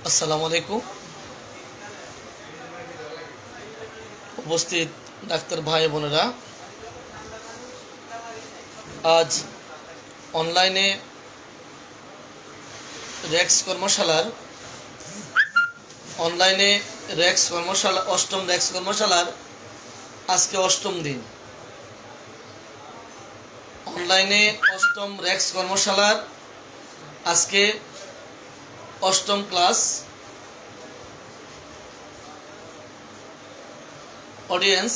আসসালামু আলাইকুম। উপস্থিত ডাক্তার ভাই বোনেরা, আজ অনলাইনে র্যাক্স কর্মশালার অষ্টম র্যাক্স কর্মশালার আজকে অষ্টম দিন। অনলাইনে অষ্টম র্যাক্স কর্মশালার আজকে অষ্টম ক্লাস। অডিয়েন্স,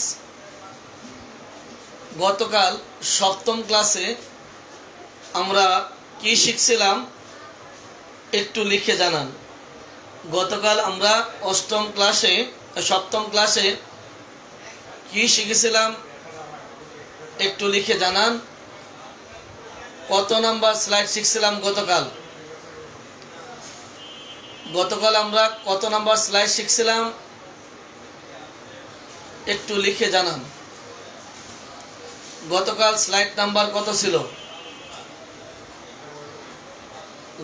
গতকাল সপ্তম ক্লাসে আমরা কি শিখছিলাম একটু লিখে জানান। গতকাল আমরা সপ্তম ক্লাসে কি শিখেছিলাম একটু লিখে জানান। কত নাম্বার স্লাইড শিখছিলাম গতকাল আমরা কত নাম্বার স্লাইড শিখছিলাম একটু লিখে জানান। গতকাল স্লাইড নাম্বার কত ছিল?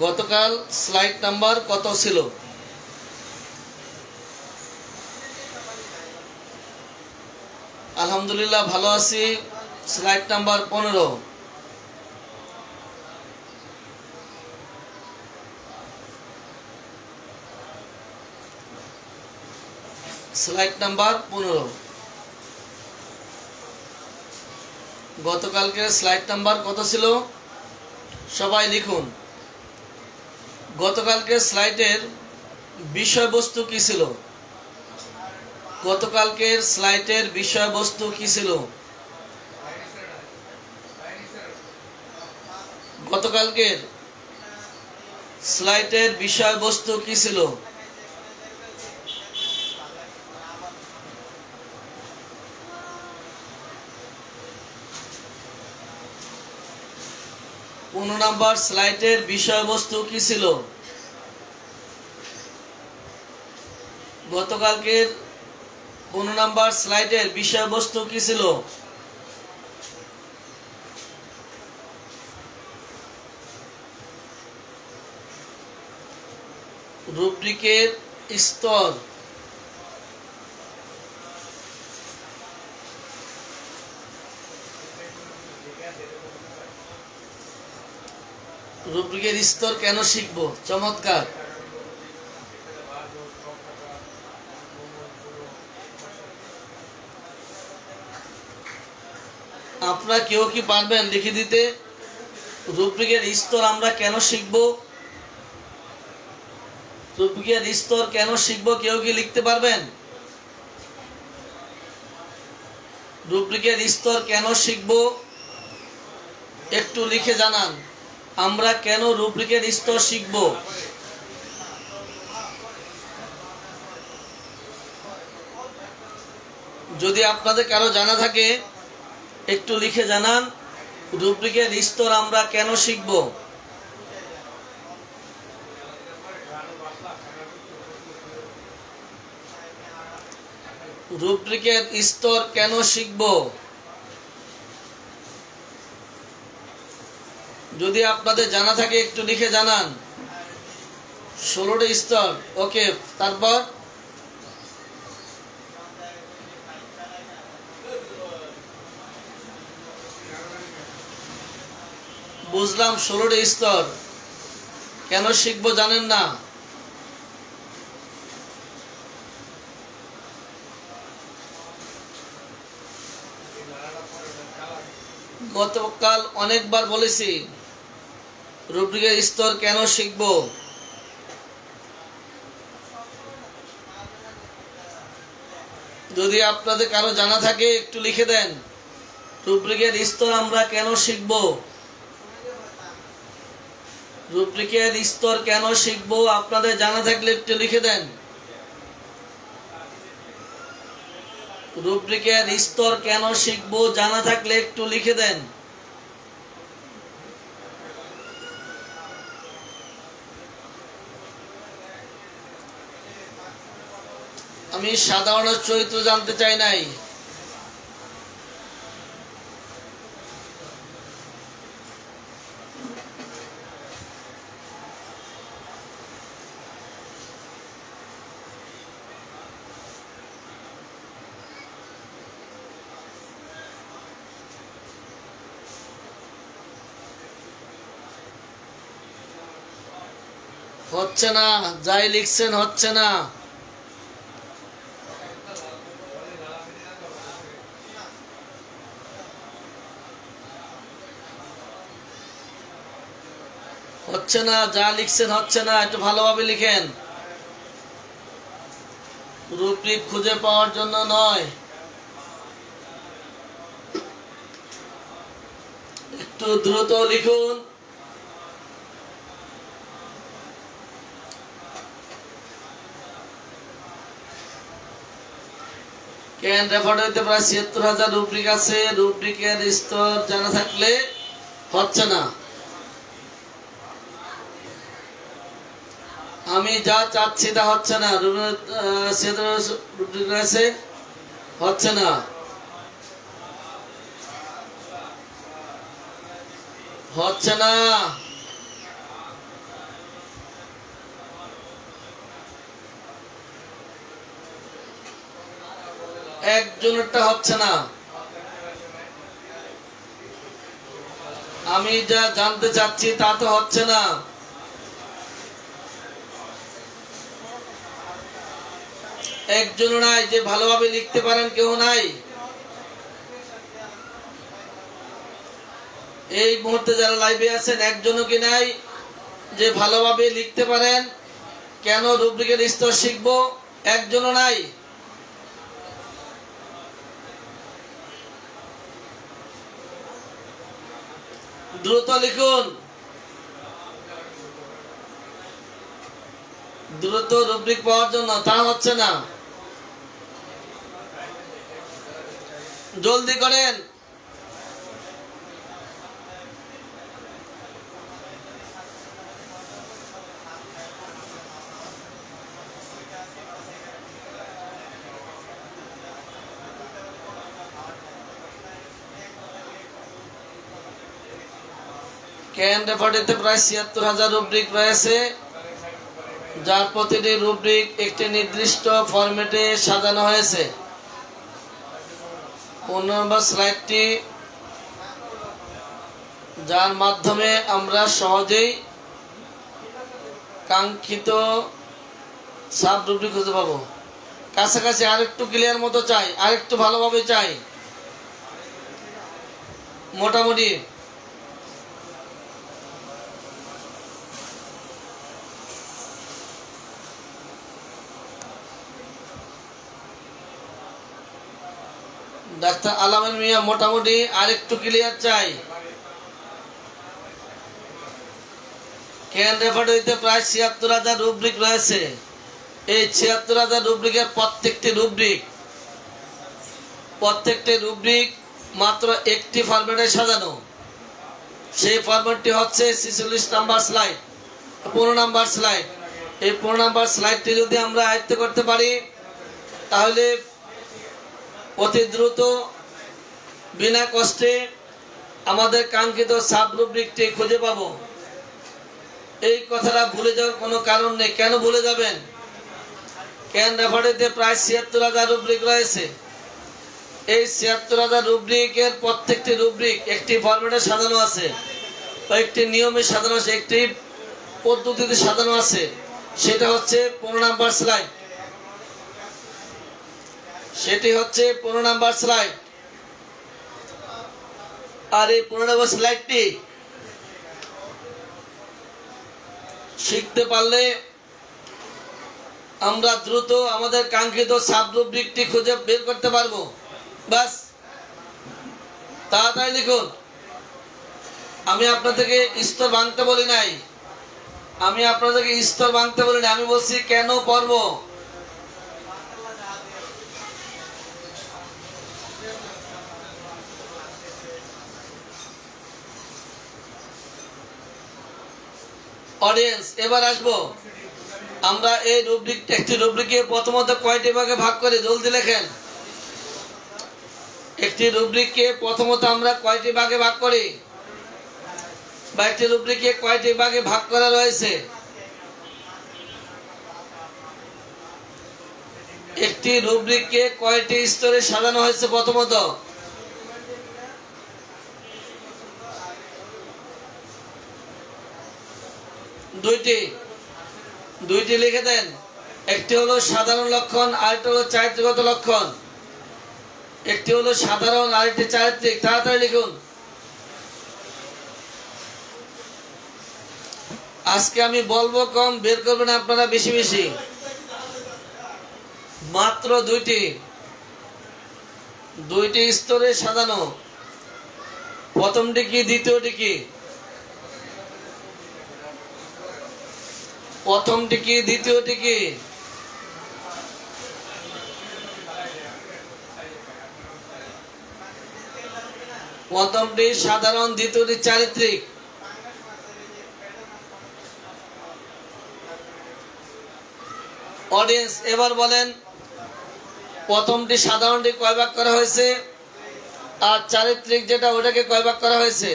গতকাল স্লাইড নাম্বার কত ছিল? আলহামদুলিল্লাহ ভালো আছি। Slide number 15। Slide number 15। গতকালকে স্লাইড নাম্বার কত ছিল? সবাই লিখুন। গতকালকে স্লাইডের বিষয়বস্তু কি ছিল? গতকালকের স্লাইডের বিষয়বস্তু কি ছিল? গতকালকের স্লাইডের বিষয়বস্তু কি ছিল? পনেরো নাম্বার স্লাইডের বিষয়বস্তু কি ছিল? গতকালকের 15 নাম্বার স্লাইডের বিষয়বস্তু কি ছিল? রুব্রিকের স্তর। রুব্রিকের স্তর কেন শিখব? চমৎকার। আপনারা কেউ কি পারবেন লিখে দিতে? রুব্রিকের স্তর আমরা কেন শিখব? রুব্রিকের স্তর কেন শিখব কেউ কি লিখতে পারবেন? রুব্রিকের স্তর কেন শিখব একটু লিখে জানান। আমরা কেন রুব্রিকের স্তর শিখব? যদি আপনাদের কারো জানা থাকে একটু লিখে জানান। রুব্রিকের স্তর আমরা কেন শিখব? রুব্রিকের স্তর কেন শিখব? যদি আপনাদের জানা থাকে একটু লিখে জানান। 16টা স্তর। ওকে, তারপর বুঝলাম 16টা স্তর কেন শিখবো জানেন না? গতকাল অনেকবার বলেছি রুব্রিকের স্তর কেন শিখব। যদি আপনাদের কারো জানা থাকে একটু লিখে দেন। রুব্রিকের স্তর আমরা কেন শিখব? রুব্রিকের স্তর কেন শিখব আপনাদের জানা থাকলে একটু লিখে দেন। রুব্রিকের স্তর কেন শিখব জানা থাকলে একটু লিখে দেন। আমি সাধারণ চরিত্র জানতে চাই নাই। হচ্ছে না, যাই লিখছেন হচ্ছে না। হচ্ছে না, যা লিখছেন হচ্ছে না, একটু ভালোভাবে লিখেন। রুব্রিক খুঁজে পাওয়ার জন্য নয়, একটু দ্রুত লিখুন। ক্যান রেফার্ড হইতে প্রায় ৭৬,০০০ রুব্রিক আছে। রুব্রিকের স্তর জানা থাকলে হচ্ছে না। আমি যা চাচ্ছি তা হচ্ছে না। রুব্রিক রয়েছে, হচ্ছে না। হচ্ছে না। একজনেরটা হচ্ছে না। আমি যা জানতে চাচ্ছি তা তো হচ্ছে না। একজনও নাই যে ভালোভাবে লিখতে পারেন, কেউ নাই। এই মুহূর্তে যারা লাইভে আছেন একজনও কি নাই যে ভালোভাবে লিখতে পারেন? কেন রুব্রিকের স্তর শিখবো, একজনও নাই। দ্রুত লিখুন, দ্রুত রুব্রিক পাওয়ার জন্য। তা হচ্ছে না, জলদি করেন। ক্যান রেফার্ডেতে প্রায় ৭৬,০০০ রুব্রিক রয়েছে, যার প্রতিটি রুব্রিক একটি নির্দিষ্ট ফরম্যাটে সাজানো হয়েছে। ১৫ নম্বর স্লাইডটি, যার মাধ্যমে আমরা সহজেই কাঙ্ক্ষিত সাব রুব্রিক খুঁজে পাবো। কাছাকাছি আরেকটু ক্লিয়ার মতো চাই, আরেকটু ভালোভাবে চাই। মোটামুটি ডাক্তার আলামিন মিয়া, মোটামুটি আরেকটু ক্লিয়ার চাই। ক্যান রেফার্ড হইতে প্রায় ৭৬,০০০ রুব্রিক রয়েছে। এই ৭৬,০০০ রুব্রিকের প্রত্যেকটি রুব্রিক মাত্র একটি ফরম্যাটে সাজানো। সেই ফরম্যাটটি হচ্ছে ৪৬ নাম্বার স্লাইড, ১৫ নাম্বার স্লাইড। এই ১৫ নাম্বার স্লাইডটি যদি আমরা আয়ত্ত করতে পারি তাহলে অতি দ্রুত বিনা কষ্টে আমাদের কাঙ্ক্ষিত সাব রুব্রিকটি খুঁজে পাব। এই কথাটা ভুলে যাওয়ার কোনো কারণ নেই। কেন ভুলে যাবেন? ক্যান রেফার্ডেতে প্রায় ৭৬,০০০ রুব্রিক রয়েছে। এই ৭৬,০০০ রুব্রিকের প্রত্যেকটি রুব্রিক একটি ফরম্যাটে সাজানো আছে, একটি নিয়মে সাজানো আছে, একটি পদ্ধতিতে সাজানো আছে। সেটা হচ্ছে ১৫ নাম্বার স্লাইড। সেটি হচ্ছে ১৫ নাম্বার স্লাইড। আর এই ১৫ নাম্বার স্লাইডটি শিখতে পারলে আমরা দ্রুত আমাদের কাঙ্ক্ষিত সাব রুব্রিকটি খুঁজে বের করতে পারবো। বাস, তাড়াতাড়ি লিখুন। আমি আপনাদেরকে স্তর ভাঙতে বলি নাই, আমি আপনাদেরকে স্তর ভাঙতে বলি না। আমি বলছি কেন পড়বো। অডিয়েন্স, এবার আসবো আমরা এই রুব্রিক, একটি রুব্রিকে প্রথমত কয়টি ভাগে ভাগ করি? জলদি লেখেন। একটি রুব্রিককে প্রথমত আমরা কয়টি ভাগে ভাগ করি, বা একটি রুব্রিকে কয়টি ভাগে ভাগ করা রয়েছে? একটি রুব্রিককে কয়টি স্তরে সাজানো হয়েছে? প্রথমত দুইটি। দুইটি লিখে দেন। একটি হলো সাধারণ লক্ষণ, আরেকটি হলো চারিত্রিকগত লক্ষণ। একটি হলো সাধারণ, আরেকটি চারিত্রিক। তাড়াতাড়ি লিখুন। আজকে আমি বলবো কম, বের করবেন আপনারা বেশি বেশি। মাত্র দুইটি স্তরে সাজানো। প্রথমটি কি, দ্বিতীয়টি কি? প্রথমটি কি, দ্বিতীয়টি কি? প্রথমটি সাধারণ, দ্বিতীয়টি চারিত্রিক। অডিয়েন্স এবার বলেন, প্রথমটি সাধারণটি কয় ভাগ করা হয়েছে, আর চারিত্রিক যেটা ওটাকে কয় ভাগ করা হয়েছে?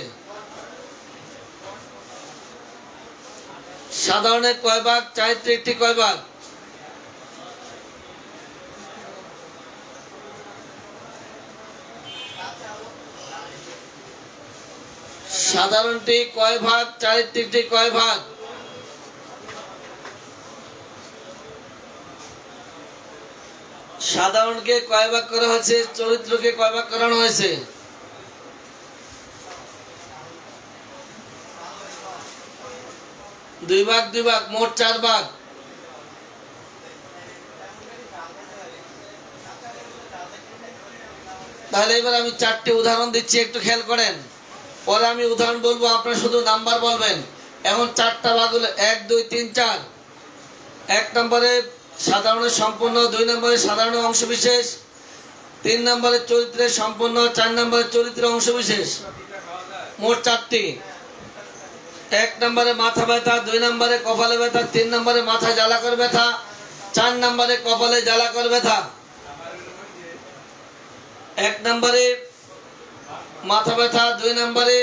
সাধারণের কয় ভাগ, চারিত্রিকটি কয় ভাগ? সাধারণটি কয় ভাগ, চারিত্রিকটি কয় ভাগ? সাধারণকে কয় ভাগ করা হয়েছে, চরিত্রকে কয় ভাগ করানো হয়েছে? দুই ভাগ, মোট 4 ভাগ। তাহলে এবার আমি 4টি উদাহরণ দিচ্ছি, একটু খেয়াল করেন। পরে আমি উদাহরণ বলবো, আপনারা শুধু নাম্বার বলবেন। এখন 4টা ভাগ হলো 1 2 3 4। 1 নম্বরে সাধারণের সম্পূর্ণ, 2 নম্বরে সাধারণের অংশবিশেষ, 3 নম্বরে চরিত্রের সম্পূর্ণ, 4 নম্বরে চরিত্রের অংশবিশেষ। মোট 4টি। 1 নম্বরে মাথা ব্যথা, 2 নম্বরে কপালে ব্যথা, 3 নম্বরে মাথা জ্বালা করে ব্যথা, 4 নম্বরে কপালে জ্বালা করে ব্যথা। 1 নম্বরে মাথা ব্যথা, 2 নম্বরে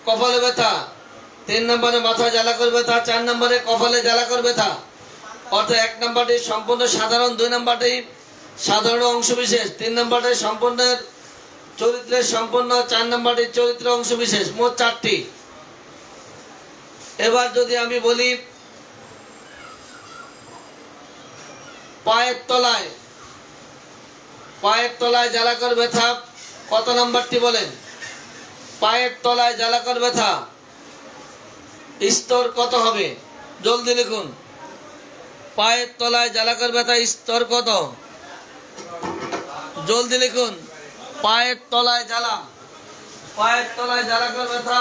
কপালে ব্যথা, 3 নম্বরে মাথা জ্বালা করে ব্যথা, 4 নম্বরে কপালে জ্বালা করে ব্যথা। অর্থাৎ 1 নম্বরটি সম্পূর্ণ সাধারণ, 2 নম্বরটি সাধারণ অংশবিশেষ, 3 নম্বরটি সম্পূর্ণের চরিত্রের সম্পূর্ণ, 4 নম্বরটি চরিত্র অংশবিশেষ। মোট 4টি। এবার যদি আমি বলি, পায়ের তলায় জ্বালা করে ব্যথা কত নম্বরটি বলেন? পায়ের তলায় জ্বালা করে ব্যথা স্তর কত হবে? জলদি লিখুন। পায়ের তলায় জ্বালা করে ব্যথা স্তর কত? জলদি লিখুন। পায়ের তলায় জ্বালা করে ব্যথা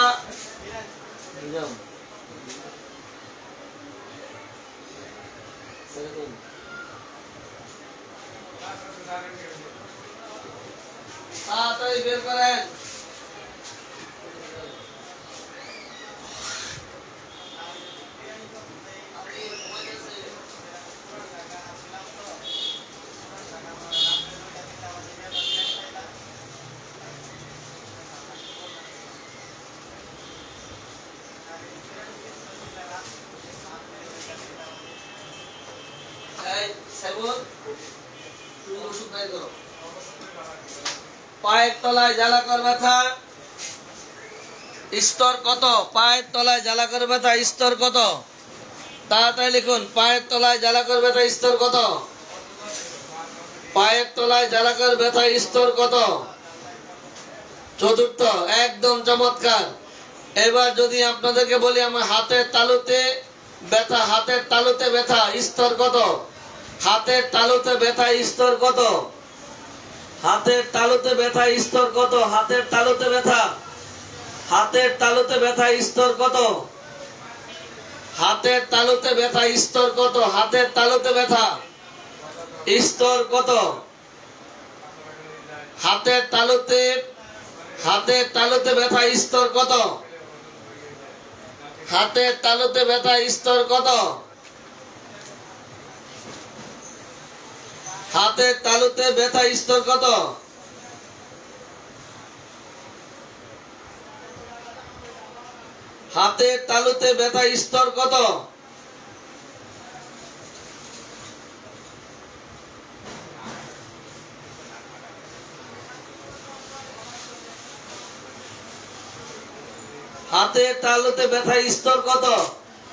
তাড়াতাড়ি বের করেন। পায়ের তলায় জ্বালা করে ব্যথা স্তর কত? পায়ের তলায় জ্বালা করে ব্যথা স্তর কত? তাড়াতাড়ি লিখুন। পায়ের তলায় জ্বালা করে ব্যথা স্তর কত? পায়ের তলায় জ্বালা করে ব্যথা স্তর কত? চতুর্থ। একদম চমৎকার। এবার যদি আপনাদেরকে বলি, আমার হাতের তালুতে ব্যথা স্তর কত? হাতের তালুতে ব্যথা স্তর কত? হাতের তালুতে ব্যথা স্তর কত? হাতের তালুতে ব্যথা স্তর কত? হাতের তালুতে ব্যথা স্তর কত? হাতের তালুতে ব্যথা স্তর কত? হাতের তালুতে ব্যথা স্তর কত? হাতের তালুতে ব্যথা স্তর কত? হাতের তালুতে ব্যথা স্তর কত? হাতের তালুতে ব্যথা স্তর কত? হাতের তালুতে ব্যথা স্তর কত?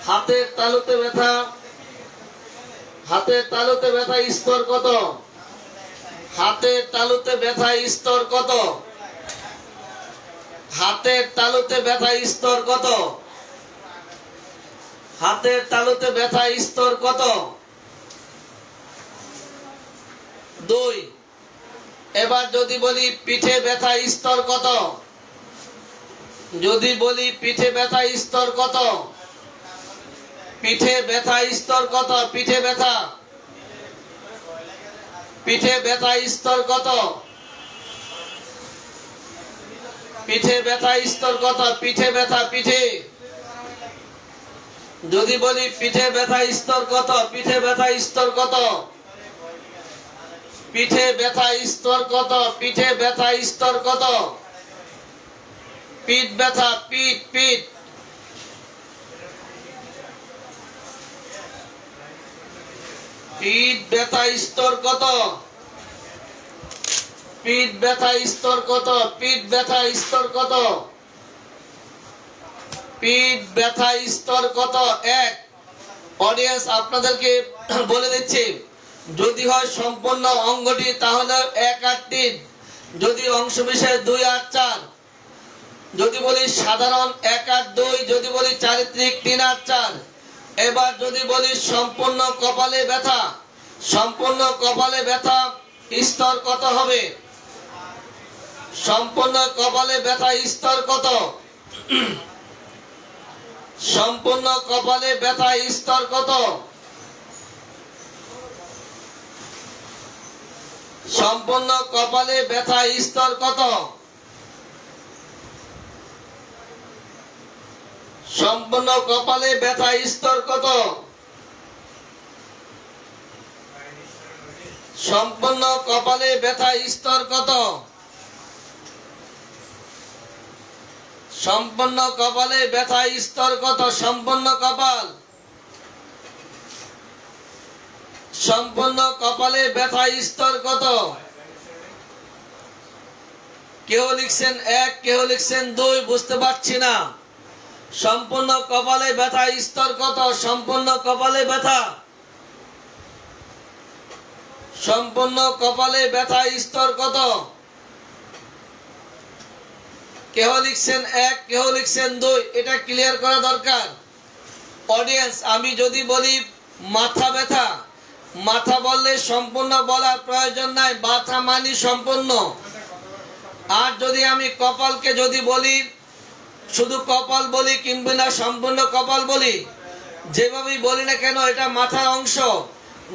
হাতের তালুতে ব্যথা, হাতের তালুতে ব্যথা স্তর কত? হাতের তালুতে ব্যথা স্তর কত? হাতের তালুতে ব্যথা স্তর কত? হাতের তালুতে ব্যথা স্তর কত? 2। এবার যদি বলি পিঠে ব্যথা স্তর কত? যদি বলি পিঠে ব্যথা স্তর কত? পিঠে ব্যথা স্তর কত? পিঠে ব্যথা, পিঠে ব্যথা স্তর কত? পিঠে ব্যথা স্তর কত? পিঠে ব্যথা, পিঠে। যদি বলি পিঠে ব্যথা স্তর কত? পিঠে ব্যথা স্তর কত? পিঠে ব্যথা স্তর কত? পিঠে ব্যথা স্তর কত? পিঠ ব্যথা, পিঠ, পিঠ। পিঠ ব্যথা স্তর কত? পিঠ ব্যথা স্তর কত? পিঠ ব্যথা স্তর কত? পিঠ ব্যথা স্তর কত? 1। অডিয়েন্স আপনাদেরকে বলে দিচ্ছি, যদি হয় সম্পূর্ণ অঙ্গটি তাহলে 1 আর 3, যদি অংশ বিশেষ 2 আর 4, যদি বলি সাধারণ 1 আর 2, যদি বলি চারিত্রিক 3 আর 4। এবার যদি বলি সম্পূর্ণ কপালে ব্যথা, সম্পূর্ণ কপালে ব্যথা স্তর কত হবে? সম্পূর্ণ কপালে ব্যথা স্তর কত? সম্পূর্ণ কপালে ব্যথা স্তর কত? সম্পূর্ণ কপালে ব্যথা স্তর কত? সম্পূর্ণ কপালে ব্যথা স্তর কত? সম্পূর্ণ কপালে ব্যথা স্তর কত? সম্পূর্ণ কপালে ব্যথা স্তর কত? সম্পূর্ণ কপাল, সম্পূর্ণ কপালে ব্যথা স্তর কত? কেউ লিখছেন 1, কেউ লিখছেন 2, বুঝতে পারছি না। সম্পূর্ণ কপালে ব্যথা স্তর কত? সম্পূর্ণ কপালে ব্যথা, সম্পূর্ণ কপালে ব্যথা স্তর কত? কেউ লিখছেন 1, কেউ লিখছেন 2, এটা ক্লিয়ার করা দরকার। অডিয়েন্স আমি যদি বলি মাথা ব্যথা, মাথা বললে সম্পূর্ণ বলার প্রয়োজন নাই, মাথা মানি সম্পূর্ণ। আর যদি আমি কপালকে যদি বলি শুধু কপাল বলি কিংবা না সম্পূর্ণ কপাল বলি, যেভাবেই বলি না কেন এটা মাথার অংশ।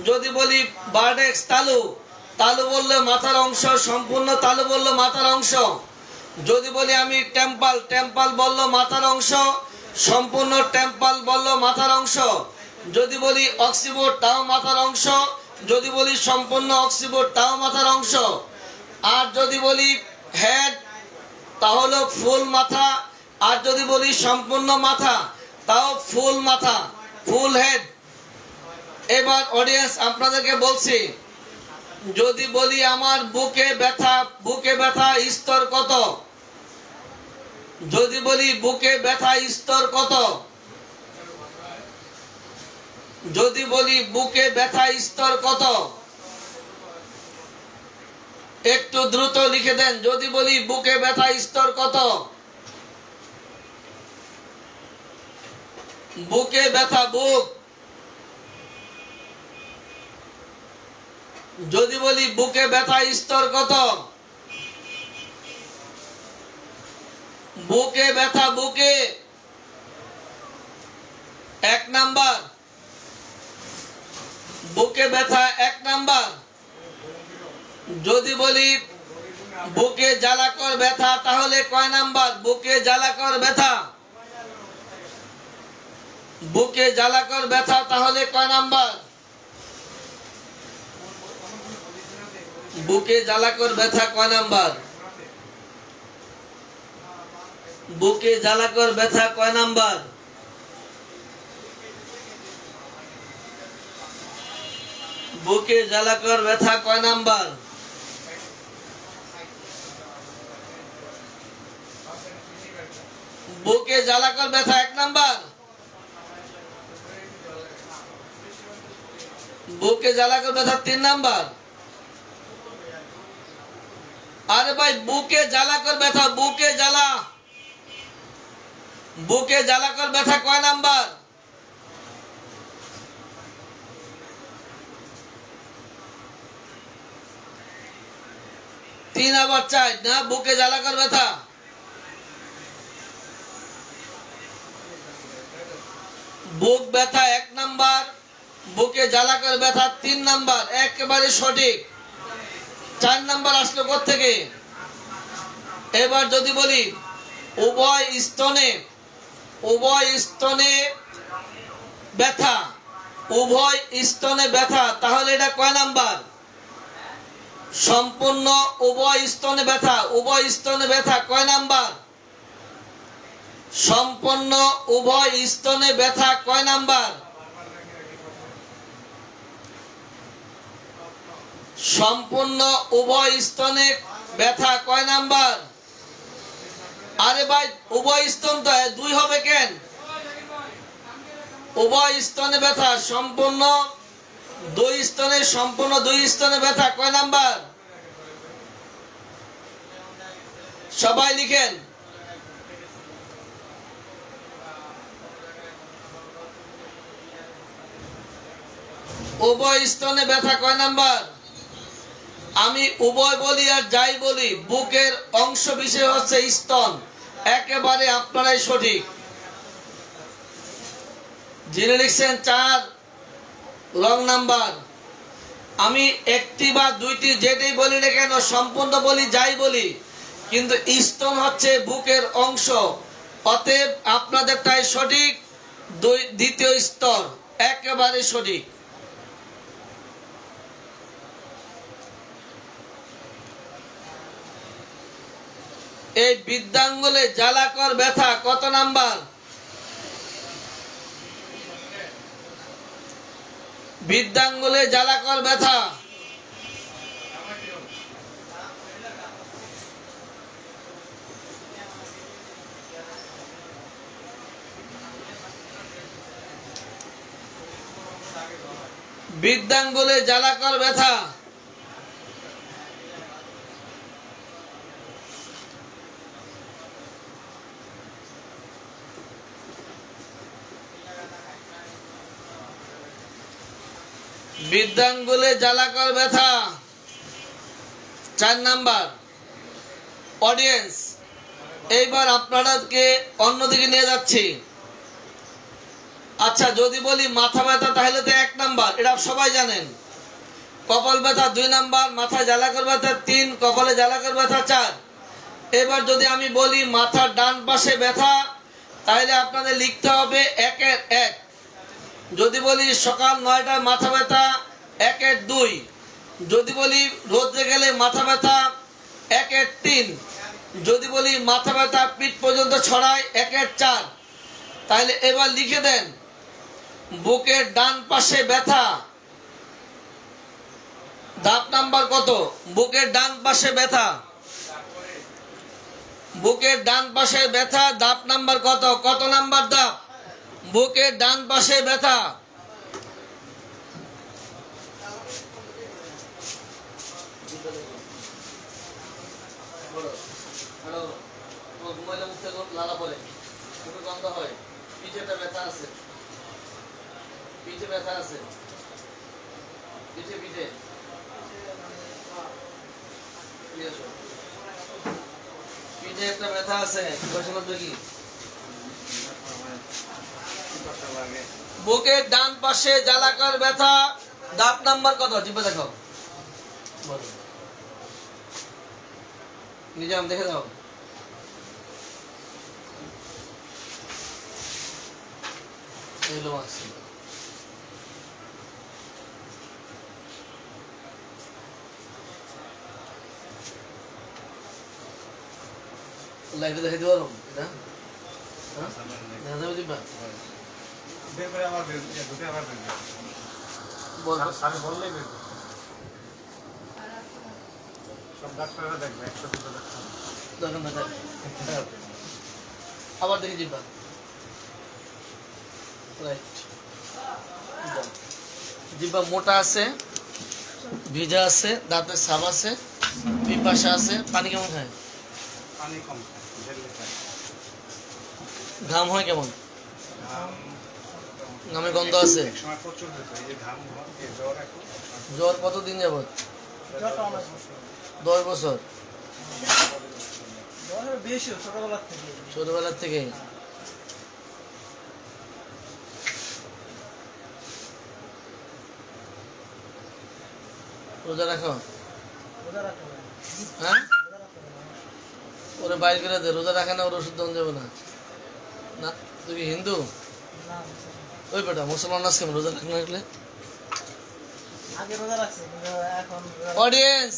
যদি বলি বার্ডেক্স তালু, তালু বললে মাথার অংশ, সম্পূর্ণ তালু বললো মাথার অংশ। যদি বলি আমি টেম্পাল, টেম্পাল বললো মাথার অংশ, সম্পূর্ণ টেম্পাল বললো মাথার অংশ। যদি বলি অক্সিবোর্ড তাও মাথার অংশ, যদি বলি সম্পূর্ণ অক্সিবোর্ড তাও মাথার অংশ। আর যদি বলি হেড তাহলে ফুল মাথা, আর যদি বলি সম্পূর্ণ মাথা তাও ফুল মাথা, ফুল হেড। এবার অডিয়েন্স আপনাদেরকে বলছি, যদি বলি আমার বুকে ব্যথা, বুকে ব্যথা স্তর কত? যদি বলি বুকে ব্যথা স্তর কত? যদি বলি বুকে ব্যথা স্তর কত? একটু দ্রুত লিখে দেন। যদি বলি বুকে ব্যথা স্তর কত? বুকে ব্যথা, বুক। যদি বলি বুকে ব্যথা স্তর কত? বুকে ব্যথা, বুকে 1 নাম্বার, বুকে ব্যথা 1 নাম্বার। যদি বলি বুকে জ্বালাকর ব্যথা তাহলে কয় নাম্বার? বুকে জ্বালাকর ব্যথা, বুকে জ্বালাকর ব্যথা তাহলে কয় নাম্বার? বুকে জ্বালাকর ব্যথা কয় নাম্বার? বুকে জ্বালাকর ব্যথা কয় নাম্বার? বুকে জ্বালাকর ব্যথা কয় নাম্বার? বুকে জ্বালাকর ব্যথা 1 নাম্বার। বুকে জ্বালা করে ব্যথা 3 নাম্বার। আরে ভাই বুকে জ্বালা করে ব্যথা, বুকে জ্বালা করে ব্যথা কয় নাম্বার? তিন আবার 4 না? বুকে জ্বালা করে ব্যথা বুক ব্যথা 1 নাম্বার, বুকে জ্বালা করে ব্যথা 3 নাম্বার, একেবারে সঠিক। 4 নাম্বার আসলো কোত্থেকে? এবার যদি বলি উভয় স্তনে ব্যথা, উভয় স্তনে ব্যথা, তাহলে এটা কয় নাম্বার? সম্পূর্ণ উভয় স্তনে ব্যথা, উভয় স্তনে ব্যথা কয় নাম্বার? সম্পূর্ণ উভয় স্তনে ব্যথা কয় নাম্বার? সম্পূর্ণ উভয় স্তনে ব্যথা কয় নাম্বার? আরে ভাই উভয় স্তন তো 2 হবে কেন? উভয় স্তনে ব্যথা সম্পূর্ণ 2 স্তনে, সম্পূর্ণ 2 স্তনে ব্যথা কয় নাম্বার? সবাই লিখেন। উভয় স্তনে ব্যথা কয় নাম্বার? আমি উভয় বলি আর যাই বলি, বুকের অংশ বিশেষ হচ্ছে স্তন, একেবারে আপনারাই সঠিক। যিনি লিখছেন 4 রং নাম্বার। আমি একটি বা দুইটি যেটাই বলি না কেন, সম্পূর্ণ বলি যাই বলি, কিন্তু স্তন হচ্ছে বুকের অংশ, অতএব আপনাদেরটাই সঠিক। দ্বিতীয় স্তর একেবারে সঠিক। এই বৃদ্ধাঙ্গুলে জ্বালাকর ব্যথা কত নাম্বার? বৃদ্ধাঙ্গুলে জ্বালাকর ব্যথা বৃদ্ধাঙ্গুলে জ্বালাকর ব্যথা বৃদ্ধাঙ্গুলে জ্বালাকর ব্যথা 4 নাম্বার। অডিয়েন্স, এইবার আপনাদেরকে অন্যদিকে নিয়ে যাচ্ছি। আচ্ছা যদি বলি মাথা ব্যথা, তাহলে তো 1 নাম্বার, এটা সবাই জানেন। কপাল ব্যথা 2 নাম্বার, মাথায় জ্বালাকর ব্যথা 3, কপালে জ্বালাকর ব্যথা 4। এবার যদি আমি বলি মাথার ডান পাশে ব্যথা, তাহলে আপনাদের লিখতে হবে 1-এর 1। যদি বলি সকাল 9টায় মাথা ব্যথা 1-এর 2, যদি বলি রোদে গেলে মাথা ব্যথা 1-এর 3, যদি বলি মাথা ব্যথা পিঠ পর্যন্ত ছড়ায় 1-এর 4। তাহলে এবার লিখে দেন বুকের ডান পাশে ব্যথা ধাপ নাম্বার কত? বুকের ডান পাশে ব্যথা, বুকের ডান পাশে ব্যথা ধাপ নাম্বার কত? কত নাম্বার ধাপ? বুকের ডান পাশে ব্যথা পিঠে ব্যথা আছে, পিঠে পিঠে পিঠে একটা ব্যথা আছে, কি? বুকের ডান পাশে জ্বালাকর ব্যথা ধাপ নাম্বার কত? জিভে দেখো, নিজাম দেখে দাও। লাইভে দেখে দেওয়া এটা দেখা যাবে জিব্বা আবার দেখি জিব্বা রাইট জিহ্বা মোটা আছে, ভিজা আছে, দাঁতের ছাপ আছে, পিপাসা আছে। পানি কেমন খায়? পানি কম খায়। ঘাম হয় কেমন? ঘামে গন্ধ আছে? একসময় প্রচুর হতো, এই যে ঘাম হয়, জ্বর এখন। জ্বর কতদিন যাবত? 10 বছর। বেশি ছোটবেলার থেকে। রোজা রাখো? হ্যাঁ, ওরে বাইর করে দে। রোজা রাখে না, ওর ওষুধ দেওয়া যাবে না। না, তুই কি হিন্দু? ওই বেটা মুসলমান আস কেমন রোজা রাখলে? অডিয়েন্স,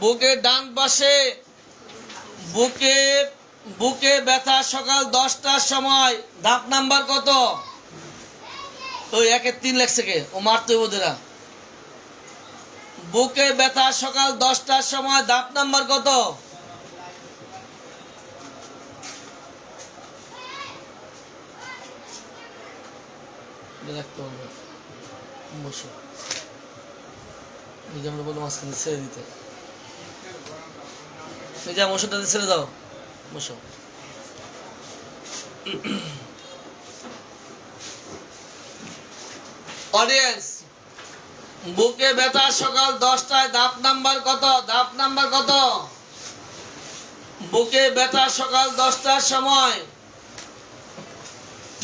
বুকের ডান পাশে বুকে ব্যথা সকাল 10টার সময়, ধাপ নাম্বার কত? ওই 1-3 লেখছে কে? ও মারতে ওদেরা। বুকে ব্যথা সকাল 10টার সময়, ধাপ নাম্বার কত? রাখতে হবে। বসো, নিজে আমরা বললাম মাঝখানে ছেড়ে দিতে। নিজে মশাটাতে ছেড়ে দাও। বসো। অডিয়েন্স, বুকে ব্যথা সকাল 10টায়, ধাপ নাম্বার কত? ধাপ নাম্বার কত? বুকে ব্যথা সকাল 10টার সময়,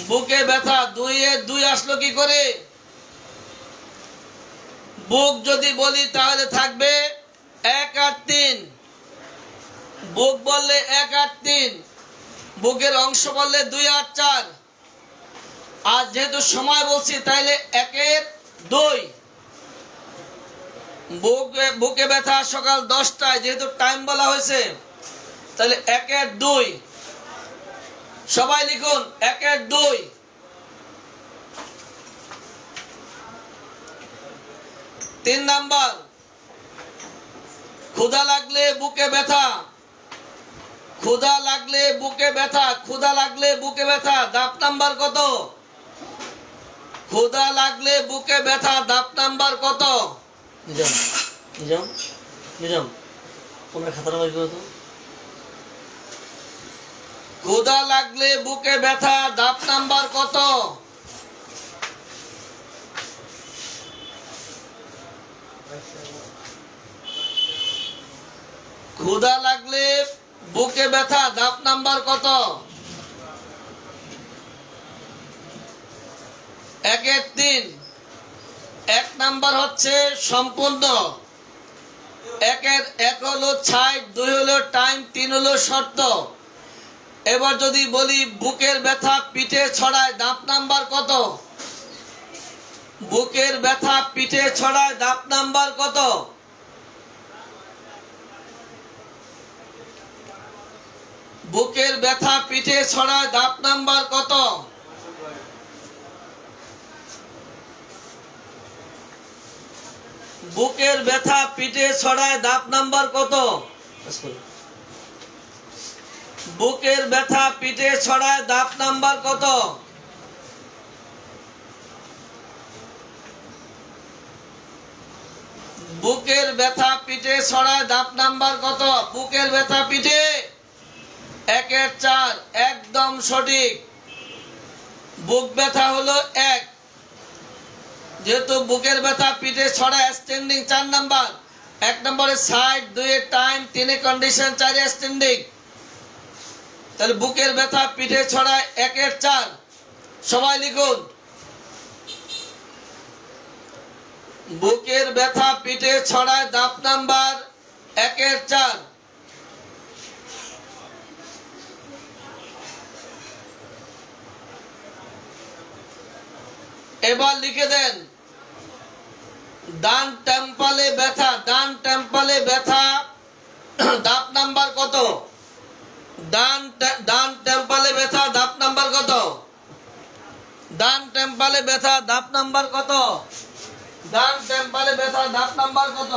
বুকে ব্যথা। 2 আসলো কি করে? বুক যদি বলি তাহলে থাকবে 1 আর 3। বুক বললে 1 আর 3, বুকের অংশ বললে 2 আর 4। আর যেহেতু সময় বলছি তাইলে 1 এর 2। বুকে ব্যথা সকাল 10টায়, যেহেতু টাইম বলা হয়েছে তাহলে 1 এর 2। সবাই লিখুন 1 এর 2। 3 নাম্বার, ক্ষুধা লাগলে বুকে ব্যথা। ক্ষুধা লাগলে বুকে ব্যথা। ক্ষুধা লাগলে বুকে ব্যথা, ধাপ নাম্বার কত? ক্ষুধা লাগলে বুকে ব্যথা, ধাপ নাম্বার কত? নিজাম তোমরা খাতাটা বাই করো তো। ক্ষুধা লাগলে বুকে ব্যথা, ধাপ নাম্বার কত? ক্ষুধা লাগলে বুকে ব্যথা, ধাপ নাম্বার কত? 1 এর 3। 1 নাম্বার হচ্ছে সম্পূর্ণ। 1 এর 1 হলো 60, 2 হলো টাইম, 3 হলো শর্ত। এবার যদি বলি বুকের ব্যথা পিঠে ছড়ায়, ধাপ নাম্বার কত? বুকের ব্যথা পিঠে ছড়ায়, ধাপ নাম্বার কত? বুকের ব্যথা পিঠে ছড়ায়, ধাপ নাম্বার কত? বুকের ব্যথা পিঠে ছড়ায়, ধাপ নাম্বার কত? বুকের ব্যথা পিঠে ছড়ায়, ধাপ নাম্বার কত? বুকের ব্যথা পিঠে ছড়ায়, ধাপ নাম্বার কত? বুকের ব্যথা পিঠে 1 এর 4, একদম সঠিক। বুক ব্যথা হলো 1, যেহেতু বুকের ব্যথা পিঠে ছড়ায়, স্ট্যান্ডিং 4 নাম্বার। 1 নম্বরে 60, 2 এর টাইম, 3 এর কন্ডিশন, 4 এর স্ট্যান্ডিং। তাহলে বুকের ব্যথা পিঠে ছড়ায় 1 এর 4। সবাই লিখুন বুকের ব্যথা পিঠে ছড়ায়, ধাপ নাম্বার 1 এর 4। এবার লিখে দেন ডান টেম্পলে ব্যথা। ডান টেম্পলে ব্যথা, ধাপ নাম্বার কত? ডান টেম্পলে ব্যথা, ধাপ নাম্বার কত? ডান টেম্পলে ব্যথা, ধাপ নাম্বার কত? ডান টেম্পলে ব্যথা, ধাপ নাম্বার কত?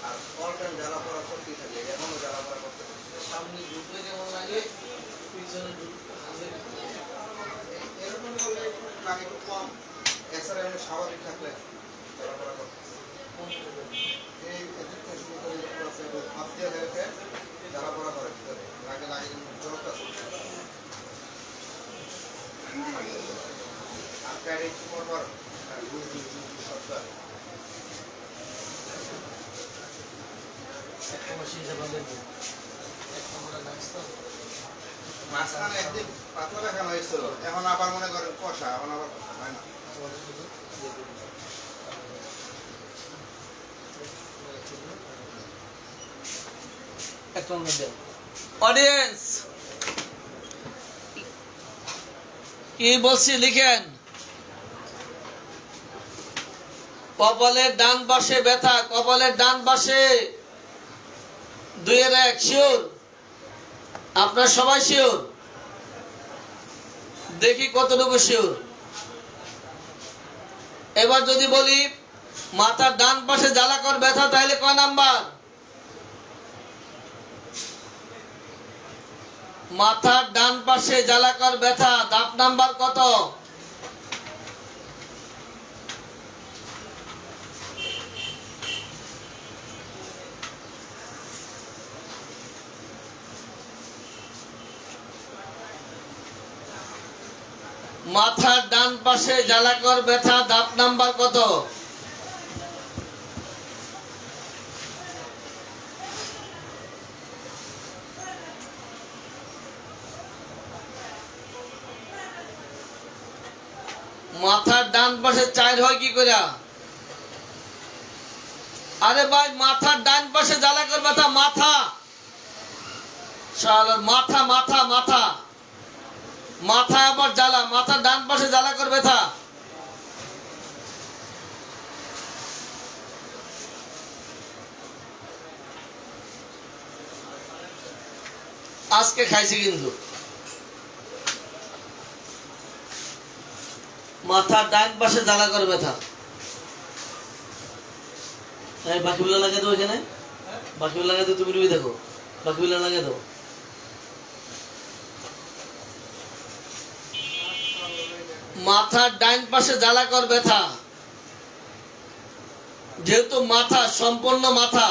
আর অল টাইম জ্বালা পড়া করতেই থাকে, এখনো জ্বালা পড়া করতে থাকে। সামনে ঢুকলে যেমন লাগে পিছনে এরকম করলে লাগে একটু কম, এছাড়া এমনি স্বাভাবিক থাকলে জ্বালা পড়া করতে এই এদিক থেকে শুরু করে হাত দিয়ে রেখে জ্বালা পড়া করে ভিতরে লাগে লাগে জ্বরটা আর প্যাড একটু পর শব্দ মাঝখানে একদিন পাতলা দেখানো হয়েছিল, এখন আবার মনে করেন কষা, এখন আবার হয় না। অডিয়েন্স কি বলছি লিখেন। কপালের ডান পাশে ব্যথা, কপালের ডান পাশে 2-1 শিওর? আপনার সবাই শিওর? দেখি কতটুকু শিওর। এবার যদি বলি মাথার ডান পাশে জ্বালাকর ব্যথা, তাহলে কয় নাম্বার? মাথার ডান পাশে জ্বালাকর ব্যথা, ধাপ নাম্বার কত? মাথার ডান পাশে জ্বালাকর ব্যথা, ধাপ নাম্বার কত? মাথার ডান পাশে 4 হয় কি করে? আরে ভাই মাথার ডান পাশে জ্বালাকর ব্যথা, মাথা মাথা মাথা মাথা মাথা আবার জ্বালা, মাথার ডান পাশে জ্বালাকর ব্যথা। আজকে খাইছি কিন্তু মাথার ডান পাশে জ্বালাকর ব্যথা। বাকিগুলো লাগিয়ে দেবো এখানে, বাকিগুলো লাগিয়ে দেবো, তুমি দেখো বাকিগুলো লাগিয়ে দেবো। মাথার ডান পাশে জ্বালাকর ব্যথা, যেহেতু মাথা সম্পূর্ণ মাথা,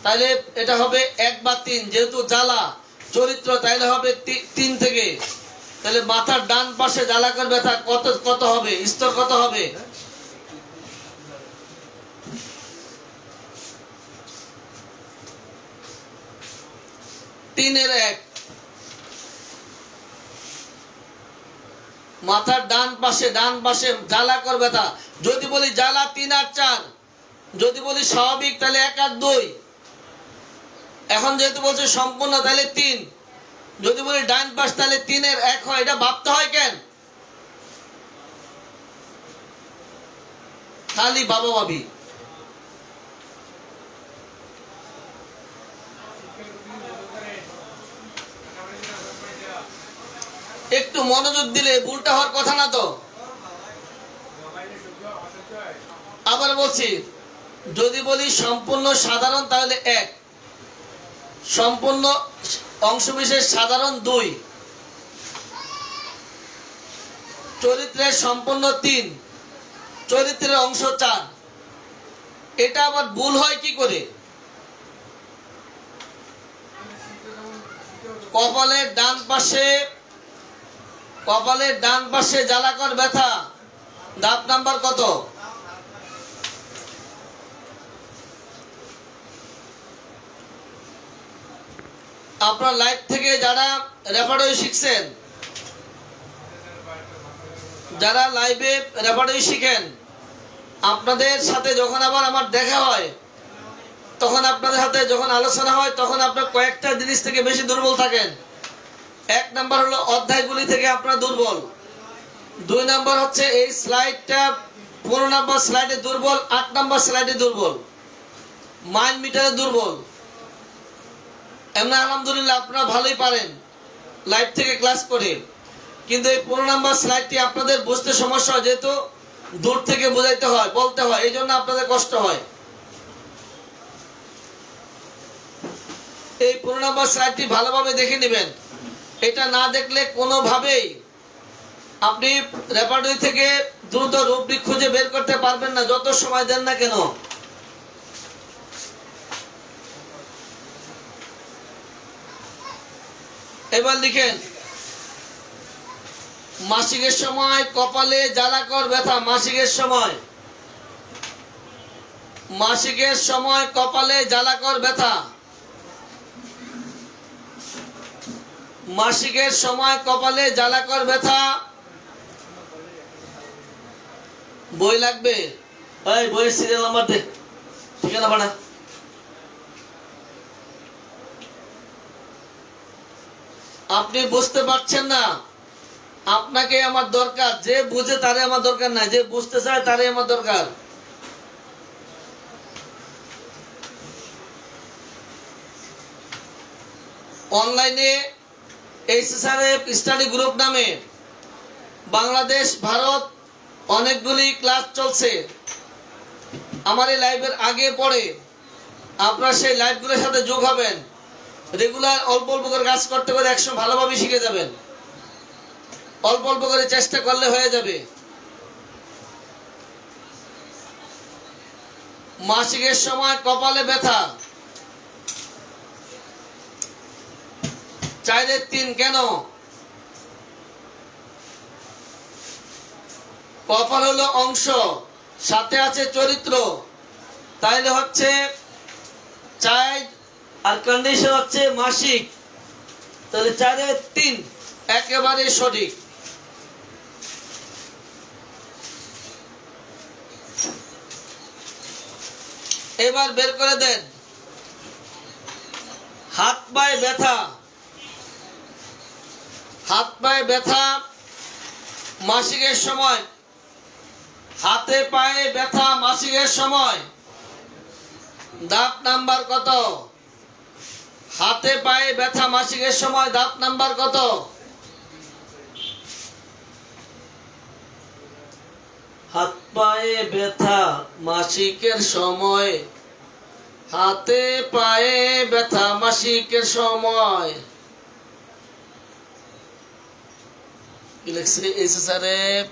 তাহলে এটা হবে 1 বা 3, যেহেতু জ্বালা চরিত্র তাহলে হবে 3 থেকে। তাহলে মাথার ডান পাশে জ্বালাকর ব্যথা কত কত হবে, স্তর কত হবে? তিনের 1। মাথার ডান পাশে জ্বালাকর ব্যথা, যদি বলি জ্বালা 3 আর 4, যদি বলি স্বাভাবিক তাহলে 1 আর 2। এখন যেহেতু বলছে সম্পূর্ণ তাহলে 3, যদি বলি ডান পাশ তাহলে 3-এর 1 হয়। এটা ভাবতে হয় কেন? খালি বাবা ভাবি। একটু মনোযোগ দিলে ভুলটা হওয়ার কথা না তো। আবার বলছি, যদি বলি সম্পূর্ণ সাধারণ তাহলে 1, সম্পূর্ণ অংশবিশেষ সাধারণ 2, চরিত্রের সম্পূর্ণ 3, চরিত্রের অংশ 4। এটা আবার ভুল হয় কি করে? কপালের ডান পাশে জ্বালাকর ব্যথা, ধাপ নাম্বার কত? আপনার লাইভ থেকে যারা রেফারেন্স শিখছেন, যারা লাইভে রেফারেন্স শিখেন, আপনাদের সাথে যখন আবার আমার দেখা হয়, তখন আপনাদের সাথে যখন আলোচনা হয়, তখন আপনার কয়েকটা জিনিস থেকে বেশি দুর্বল থাকেন। 1 নাম্বার হলো অধ্যায়গুলি থেকে আপনার দুর্বল, 2 নাম্বার হচ্ছে এই স্লাইডটা 15 নাম্বার স্লাইডে দুর্বল, 8 নাম্বার স্লাইডে দুর্বল, মাইন্ড মিটারে দুর্বল। এমনি আলহামদুলিল্লাহ আপনারা ভালোই পারেন লাইভ থেকে ক্লাস করে, কিন্তু এই 15 নাম্বার স্লাইডটি আপনাদের বুঝতে সমস্যা হয়, যেহেতু দূর থেকে বোঝাইতে হয়, বলতে হয়, এই জন্য আপনাদের কষ্ট হয়। এই 15 নম্বর স্লাইডটি ভালোভাবে দেখে নেবেন। এটা না দেখলে কোনোভাবেই আপনি রেপার্টরি থেকে দ্রুত রুব্রিক খুঁজে বের করতে পারবেন না, যত সময় দেন না কেন। এবার লিখেন, মাসিকের সময় কপালে জ্বালাকর ব্যথা। মাসিকের সময়, মাসিকের সময় কপালে জ্বালাকর ব্যথা। মাসিকের সময় কপালে জ্বালাকর ব্যথা। বই লাগবে? এই বইয়ের সিরিয়াল নাম্বার দে, ঠিকানা পাঠা। আপনি বুঝতে পারছেন না, আপনাকে আমার দরকার। যে বুঝে তারে আমার দরকার নাই, যে বুঝতে চায় তারে আমার দরকার। অনলাইনে এইচএসআরএফ স্টাডি গ্রুপ নামে বাংলাদেশ ভারত অনেকগুলি ক্লাস চলছে। আমার এই লাইভের আগে পরে আপনারা সেই লাইভগুলোর সাথে যোগ হবেন। রেগুলার অল্প অল্প করে কাজ করতে করে একসময় ভালোভাবে শিখে যাবেন। অল্প অল্প করে চেষ্টা করলে হয়ে যাবে। মাসিকের সময় কপালে ব্যথা। 4-3 কেন? কপাল হলো অংশ, সাথে আছে চরিত্র, তাইলে হচ্ছে 4 আর কন্ডিশন হচ্ছে মাসিক, তাহলে 4-3 একেবারে সঠিক। এবার বের করে দেন, হাত পায়ে ব্যথা। হাত পায়ে ব্যথা মাসিকের সময়। হাতে পায়ে ব্যথা মাসিকের সময় দাঁত নাম্বার কত? হাতে পায়ে ব্যথা মাসিকের সময় দাঁত নাম্বার কত? হাত পায়ে ব্যথা মাসিকের সময়। হাতে পায়ে ব্যথা মাসিকের সময়। কি লিখছে? এইচএসআরএফ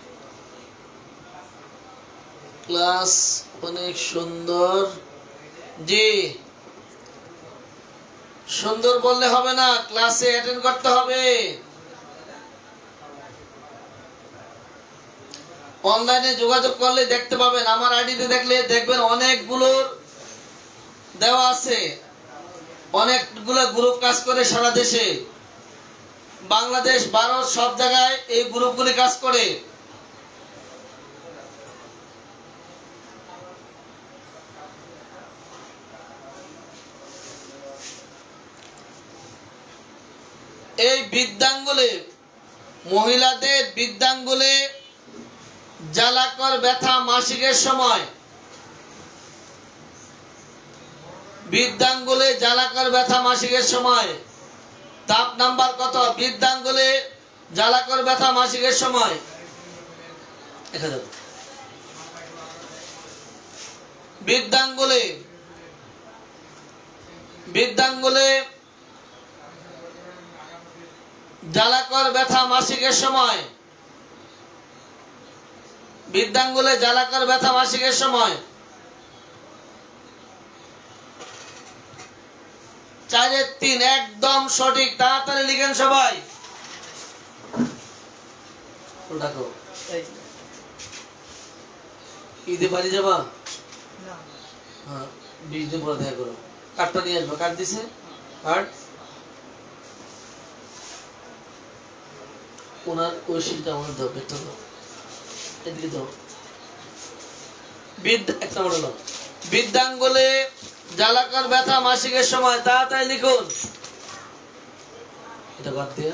ক্লাস অনেক সুন্দর। জি, সুন্দর বললে হবে না, ক্লাসে অ্যাটেন্ড করতে হবে। অনলাইনে যোগাযোগ করলে দেখতে পাবেন। আমার আইডিতে দেখলে দেখবেন অনেকগুলোর দেওয়া আছে। অনেকগুলো গ্রুপ কাজ করে সারা দেশে, বাংলাদেশ, ভারত, সব জায়গায় এই গ্রুপগুলি কাজ করে। এই বৃদ্ধাঙ্গুলে, মহিলাদের বৃদ্ধাঙ্গুলে জ্বালাকর ব্যথা মাসিকের সময়। বৃদ্ধাঙ্গুলে জ্বালাকর ব্যথা মাসিকের সময় দাঁত নাম্বার কত? বৃদ্ধাঙ্গুলে জ্বালাকর ব্যথা মাসিকের সময় 1000। বৃদ্ধাঙ্গুলে, বৃদ্ধাঙ্গুলে জ্বালাকর ব্যথা মাসিকের সময়। বৃদ্ধাঙ্গুলে জ্বালাকর ব্যথা মাসিকের সময় 4-3 একদম সঠিক। তাড়াতাড়ি লিখেন সবাই। ঈদে বাড়ি যাবা? হ্যাঁ, 20 দিন পরে দেখা করো। কার্ডটা নিয়ে আসবো। কার্ড দিছে? কার্ড ওনার ওই শিলটা আমার দাও, বেরটা দাও, এদিকে দাও। একটা মডেল বৃদ্ধাঙ্গুলে জ্বালাকর ব্যথা মাসিকের সময়। তাড়াতাড়ি লিখুন। এটা বাদ দিয়ে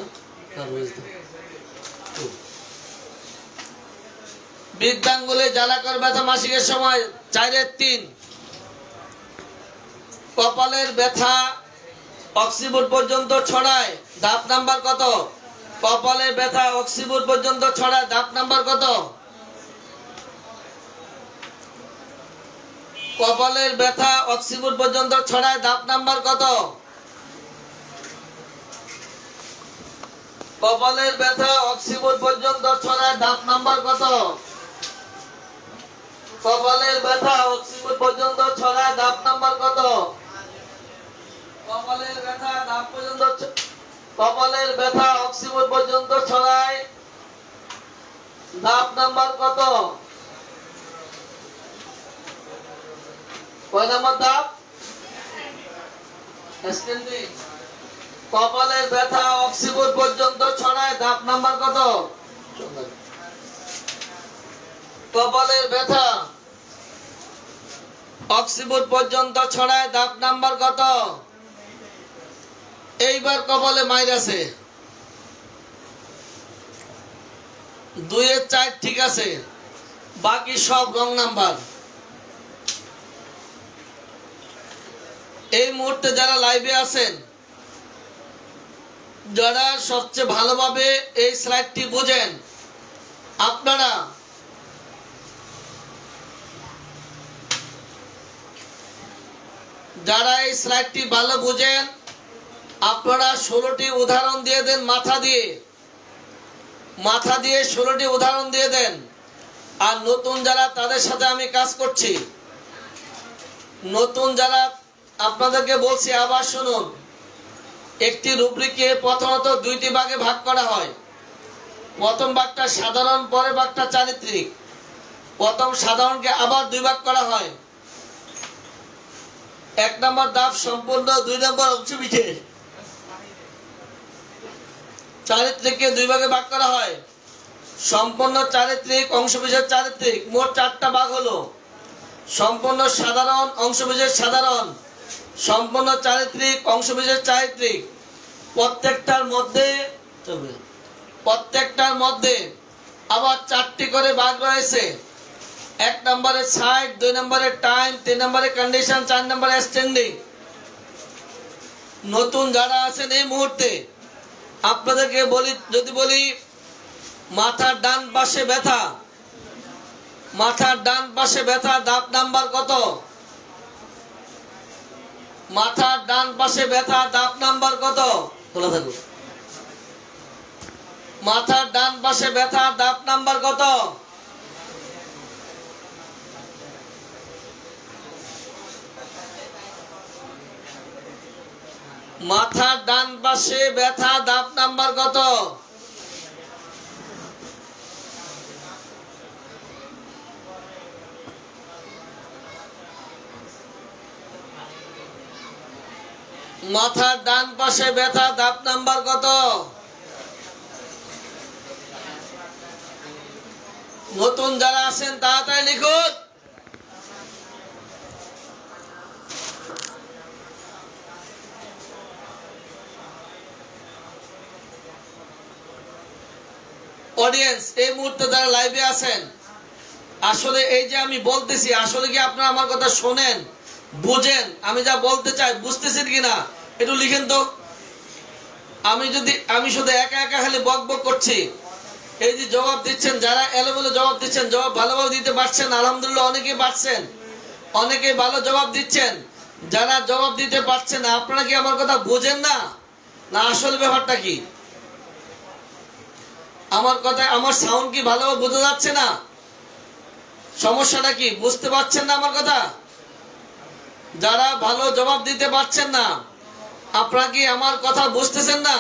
বৃদ্ধাঙ্গুলে জ্বালাকর ব্যথা মাসিকের সময় 4-3। কপালের ব্যথা অক্সিবোর্ড পর্যন্ত ছড়ায়, দাঁত নাম্বার কত? কপালের ব্যথা অক্সিবোর্ড পর্যন্ত ছড়ায়, দাঁত নাম্বার কত? কপালের ব্যথা অক্সিবোর্ড পর্যন্ত ছড়ায়, দাঁত নাম্বার কত? কপালের ব্যথা অক্সিবোর্ড পর্যন্ত ছড়ায় ধাপ নাম্বার কত? কপালের ব্যথা অক্সিবোর্ড পর্যন্ত ছড়ায় ধাপ নাম্বার কত? কপালের ব্যথা ধাপ পর্যন্ত কপালের ব্যথা অক্সিবোর্ড পর্যন্ত ছড়ায় ধাপ নাম্বার কত? কয় নাম্বার ধাপ? কপালের ব্যথা অক্সিবোর্ড পর্যন্ত ছড়ায় ধাপ নাম্বার কত? কপালের ব্যথা অক্সিবোর্ড পর্যন্ত ছড়ায় ধাপ নাম্বার কত? এইবার কপালে মাইর আছে 2 এর 4 ঠিক আছে, বাকি সব রং নাম্বার। এই মুহূর্তে যারা লাইভে আছেন, যারা সবচেয়ে ভালোভাবে এই স্লাইডটি বোঝেন, আপনারা যারা এই স্লাইডটি ভালো বোঝেন, আপনারা 16টি উদাহরণ দিয়ে দেন, মাথা দিয়ে 16টি উদাহরণ দিয়ে দেন। আর নতুন যারা, তাদের সাথে আমি কাজ করছি। নতুন যারা, আপনাদেরকে বলছি, আবার শুনুন। একটি রুব্রিকে প্রথমত 2টি ভাগে ভাগ করা হয়। প্রথম ভাগটা সাধারণ, পরের ভাগটা চারিত্রিক। প্রথম সাধারণকে আবার 2 ভাগ করা হয়। 1 নম্বর ধাপ সম্পূর্ণ, 2 নম্বর অংশবিশেষ। চারিত্রিককে 2 ভাগে ভাগ করা হয়। সম্পূর্ণ চারিত্রিক, অংশবিশেষ চারিত্রিক। মোট 4টা ভাগ হলো সম্পূর্ণ সাধারণ, অংশবিশেষ সাধারণ, সম্পূর্ণ চারিত্রিক, অংশবিশেষ চারিত্রিক। প্রত্যেকটার মধ্যে আবার 4টি করে ভাগ রয়েছে। 1 নম্বরে সাইড, 2 নম্বরে টাইম, 3 নম্বরে কন্ডিশন, 4 নম্বরে স্ট্যান্ডিং। নতুন যারা আছেন এই মুহূর্তে, আপনাদেরকে বলি, যদি বলি মাথার ডান পাশে ব্যথা, মাথার ডান পাশে ব্যথা ধাপ নাম্বার কত? মাথার ডান পাশে ব্যথা ধাপ নাম্বার কত? খোলা থাকুক। মাথার ডান পাশে ব্যথা ধাপ নাম্বার কত? মাথার ডান পাশে ব্যথা ধাপ নাম্বার কত? মাথার ডান পাশে ব্যথা ধাপ নাম্বার কত? নতুন যারা আছেন তাড়াতাড়ি লিখুন। অডিয়েন্স, এই মুহূর্তে যারা লাইভে আছেন, আসলে এই যে আমি বলতেছি, আসলে কি আপনারা আমার কথা শোনেন, বুঝেন? আমি যা বলতে চাই বুঝতেছেন কিনা একটু লিখেন তো। আমি শুধু একা একা খালি বক বক করছি। এই যে জবাব দিচ্ছেন, যারা এলোমেলো জবাব দিচ্ছেন, জবাব ভালোভাবে দিতে পারছেন, আলহামদুলিল্লাহ অনেকেই পারছেন, অনেকেই ভালো জবাব দিচ্ছেন। যারা জবাব দিতে পারছেন না, আপনারা কি আমার কথা বোঝেন না, না আসলে ব্যাপারটা কি? আমার কথা, আমার সাউন্ড কি ভালোভাবে বোঝা যাচ্ছে না? সমস্যাটা কি, বুঝতে পারছেন না আমার কথা? যারা ভালো জবাব দিতে পারছেন না, আপনারা কি আমার কথা বুঝতেছেন না?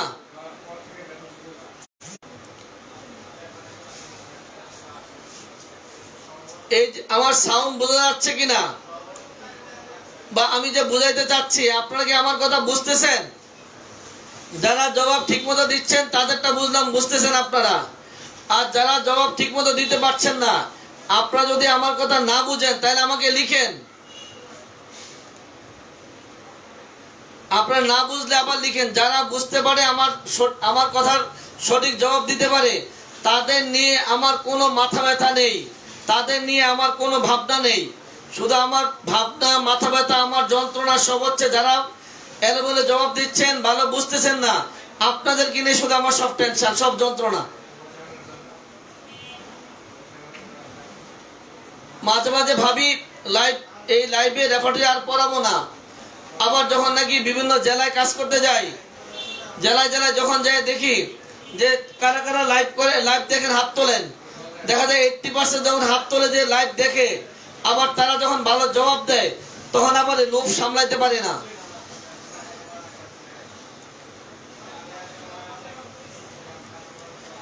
এই আমার সাউন্ড বোঝা যাচ্ছে কিনা, বা আমি যে বুঝাইতে চাচ্ছি, আপনারা কি আমার কথা বুঝতেছেন? যারা জবাব ঠিক মতো দিচ্ছেন তাদেরটা বুঝলাম, বুঝতেছেন আপনারা। আর যারা জবাব ঠিক মতো দিতে পারছেন না, আপনারা যদি আমার কথা না বুঝেন তাহলে আমাকে লিখেন। আপনারা না বুঝলে আবার লিখেন। যারা বুঝতে পারে, আমার কথার সঠিক জবাব দিতে পারে, তাদের নিয়ে আমার কোনো মাথা ব্যথা নেই, তাদের নিয়ে আমার কোনো ভাবনা নেই। শুধু আমার ভাবনা, মাথা ব্যথা, আমার যন্ত্রণা সব হচ্ছে যারা এলোমেলো জবাব দিচ্ছেন, ভালো বুঝতেছেন না, আপনাদেরকে নিয়ে শুধু আমার সব টেনশন, সব যন্ত্রণা। মাঝে মাঝে ভাবি এই লাইভে রেফারেটরি আর পড়াবো না। আবার যখন নাকি বিভিন্ন জেলায় কাজ করতে যাই, জেলায় জেলায় যখন যাই দেখি যে কারা কারা লাইভ করে, লাইভ দেখেন হাত তোলেন। দেখা যায় 80% যখন হাত তোলে যে লাইভ দেখে, আবার তারা যখন ভালো জবাব দেয় তখন আবার লোভ সামলাইতে পারে না।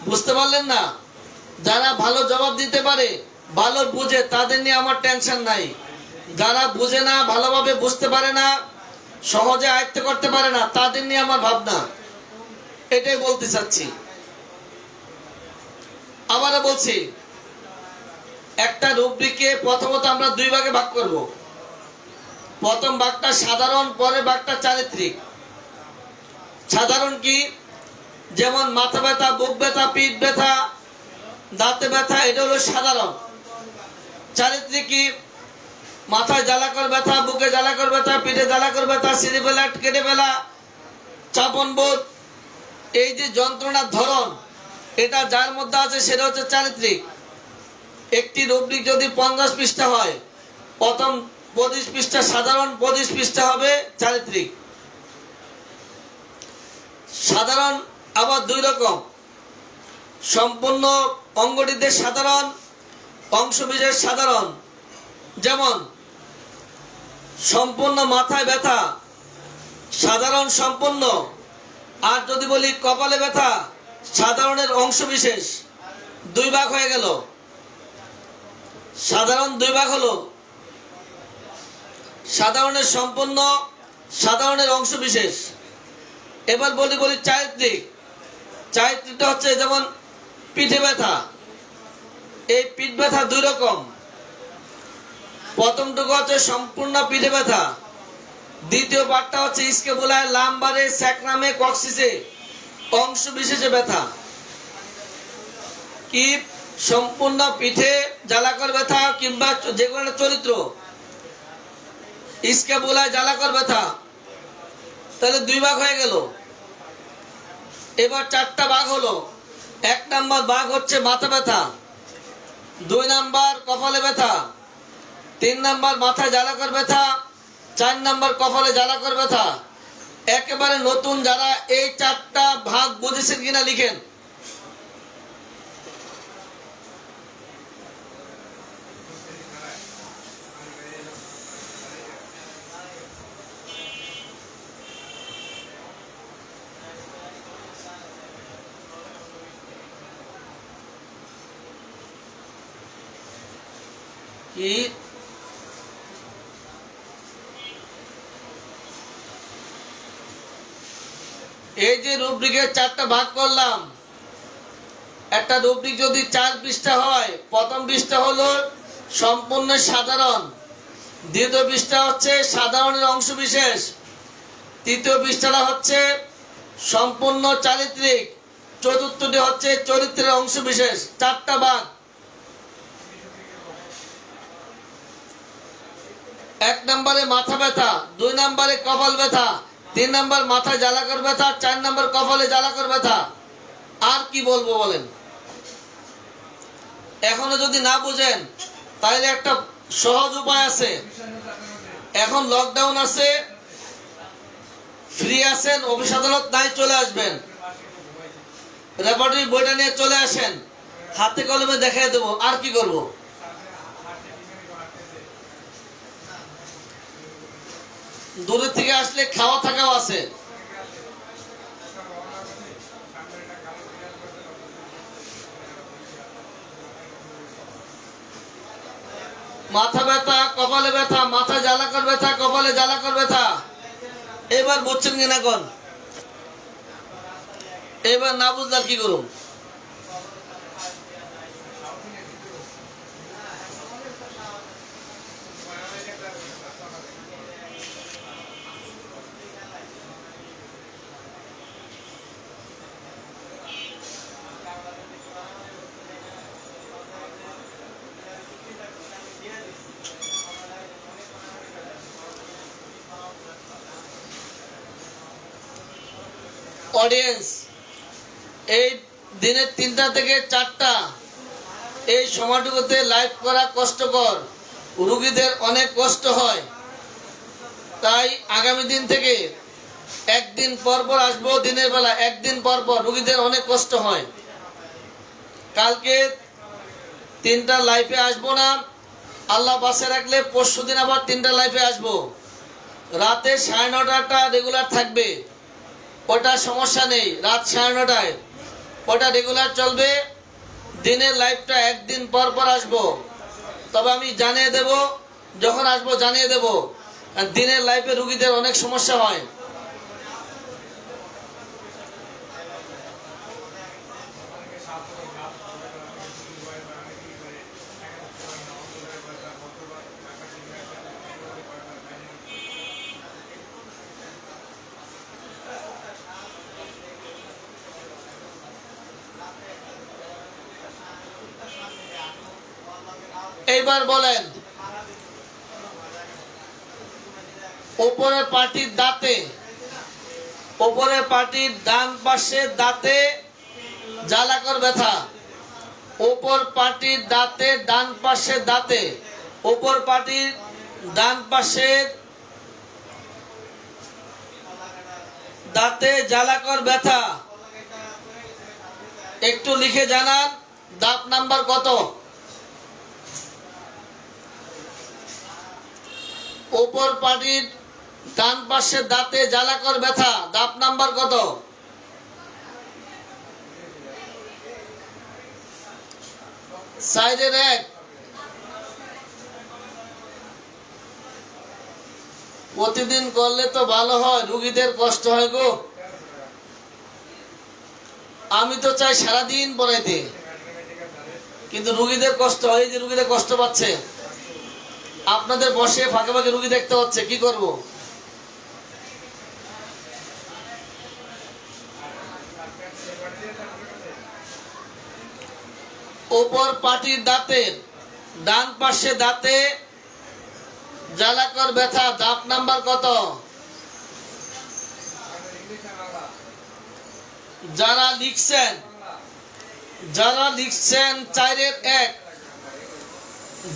বুঝতে পারলেন না? যারা ভালো জবাব দিতে পারে, ভালো বুঝে, তাদের নিয়ে আমার টেনশন নাই। যারা বুঝে না, ভালোভাবে বুঝতে পারে না, সহজে আয়ত্ত করতে পারে না, তাদের নিয়ে আমার ভাবনা। এটাই বলতে চাচ্ছি। আবারও বলছি, একটা রুব্রিকে প্রথমত আমরা দুই ভাগে ভাগ করব। প্রথম ভাগটা সাধারণ, পরের ভাগটা চারিত্রিক। সাধারণ কি? যেমন মাথা ব্যথা, বুক ব্যথা, পিঠ ব্যথা, দাঁতে ব্যথা, এটা হলো সাধারণ। চারিত্রিক কি? মাথায় জ্বালাকর ব্যথা, বুকে জ্বালাকর ব্যথা, পিঠে জ্বালাকর ব্যথা, সিঁড়ি ফেলা, কেটে ফেলা, চাপন বোধ, এই যে যন্ত্রণার ধরন, এটা যার মধ্যে আছে সেটা হচ্ছে চারিত্রিক। একটি রুব্রিক যদি 50 পৃষ্ঠা হয়, প্রথম 25 পৃষ্ঠা সাধারণ, 25 পৃষ্ঠা হবে চারিত্রিক। সাধারণ আবার দুই রকম, সম্পূর্ণ অঙ্গটিদের সাধারণ, অংশবিশেষ সাধারণ। যেমন সম্পূর্ণ মাথায় ব্যথা, সাধারণ সম্পূর্ণ। আর যদি বলি কপালে ব্যথা, সাধারণের অংশবিশেষ। দুই ভাগ হয়ে গেল, সাধারণ দুই ভাগ হলো, সাধারণের সম্পূর্ণ, সাধারণের অংশবিশেষ। এবার বলি চারিত্রিক। চারিত্রিকটা হচ্ছে যেমন পিঠে ব্যথা। এই পিঠ ব্যথা দুই রকম। প্রথমটুকু হচ্ছে সম্পূর্ণ পিঠে ব্যথা, দ্বিতীয় পার্টটা হচ্ছে স্ক্যাপুলায়, লাম্বারে, স্যাক্রামে, কক্সিসে অংশ বিশেষে ব্যথা। কি? সম্পূর্ণ পিঠে জ্বালাকর ব্যথা কিংবা যে কোনো চরিত্র, স্ক্যাপুলায় জ্বালাকর ব্যথা। তাহলে দুই ভাগ হয়ে গেল। এবার চারটা ভাগ হলো। 1 নাম্বার ভাগ হচ্ছে মাথা ব্যথা, 2 নাম্বার কপালে ব্যথা, 3 নাম্বার মাথায় জ্বালাকর ব্যথা, 4 নাম্বার কপালে জ্বালাকর ব্যথা। একেবারে নতুন যারা এই 4টা ভাগ বুঝেছেন কিনা লিখেন। কি? এই যে রুব্রিকের 4টা ভাগ করলাম, একটা রুব্রিক যদি 4 পৃষ্ঠা হয়, প্রথম পৃষ্ঠা হলো সম্পূর্ণ সাধারণ, দ্বিতীয় পৃষ্ঠা হচ্ছে সাধারণের অংশবিশেষ, তৃতীয় পৃষ্ঠাটা হচ্ছে সম্পূর্ণ চারিত্রিক, চতুর্থটি হচ্ছে চরিত্রের অংশবিশেষ। 4টা ভাগ। 1 নম্বরে মাথা ব্যথা, 2 নম্বরে কপাল ব্যথা, 3 নম্বর মাথায় জ্বালাকর ব্যথা, 4 নম্বর কপালে জ্বালাকর ব্যথা। আর কি বলবো বলেন? এখনো যদি না বুঝেন তাহলে একটা সহজ উপায় আছে। এখন লকডাউন আছে, ফ্রি আছেন, অফিস আদালত নাই, চলে আসবেন, রেপার্টরি বইটা নিয়ে চলে আসেন, হাতে কলমে দেখাই দেবো। আর কি করব? দূরের থেকে আসলে খাওয়া থাকাও আছে। মাথা ব্যথা, কপালে ব্যথা, মাথা জ্বালাকর ব্যথা, কপালে জ্বালাকর ব্যথা। এবার বুঝছেন কিনা কোন? এবার না বুঝলে কি করুন? অডিয়েন্স, এই দিনের 3টা থেকে 4টা এই সময়টুকুতে লাইভ করা কষ্টকর, রোগীদের অনেক কষ্ট হয়। তাই আগামী দিন থেকে একদিন পর পর আসবো, দিনের বেলা একদিন পর পর, রোগীদের অনেক কষ্ট হয়। কালকে 3টা লাইফে আসবো না, আল্লাহ বাসে রাখলে পরশুদিন আবার 3টা লাইফে আসবো। রাতে 9:30টা রেগুলার থাকবে, ওটা সমস্যা নেই, রাত 9:30টায় ওটা রেগুলার চলবে। দিনের লাইফটা একদিন পর পর আসবো, তবে আমি জানিয়ে দেব, যখন আসবো জানিয়ে দেব। দিনের লাইফে রুগীদের অনেক সমস্যা হয়। এইবার বলেন, উপরের পাটির দাঁতে, উপরের পাটির ডান পাশে দাঁতে জ্বালাকর ব্যথা, উপর পাটির দাঁতে ডান পাশে দাঁতে, উপর পাটির ডান পাশে দাঁতে জ্বালাকর ব্যথা, একটু লিখে জানান দাঁত নাম্বার কত? উপর পাটির ডান পাশে দাঁতে জ্বালাকর ব্যথা, দাঁত নাম্বার কত? সাইডের 1। প্রতিদিন করলে তো ভালো হয়, রুগীদের কষ্ট হয় গো। আমি তো চাই সারাদিন পড়াইতে, কিন্তু রুগীদের কষ্ট হয়, যে রুগীরা কষ্ট পাচ্ছে। আপনাদের বসে ফাঁকে ফাঁকে রুগী দেখতে হচ্ছে, কি করব? উপর পাটির দাঁতের ডান পাশে দাঁতে জ্বালাকর ব্যথা, দাঁত নাম্বার কত? যারা লিখছেন 4-এর 1,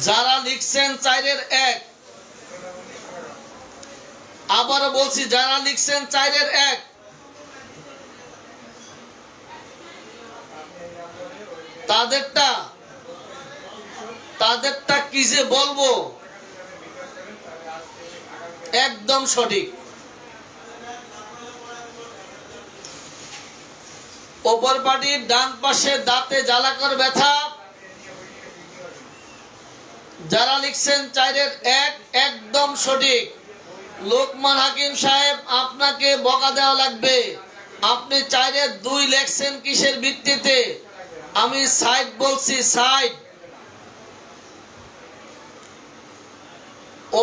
যারা লিখছেন 4-এর 1, আবারও বলছি, যারা লিখছেন 4-এর 1, তাদেরটা কি যে বলবো, একদম সঠিক। উপর পাটির ডান পাশে দাঁতে জ্বালাকর ব্যথা, যারা লিখছেন 4-এর 1, একদম সঠিক। লোকমান হাকিম সাহেব, আপনাকে বকা দেওয়া লাগবে। আপনি 4-এর 2 লিখছেন কিসের ভিত্তিতে? আমি সাইড বলছি, সাইড।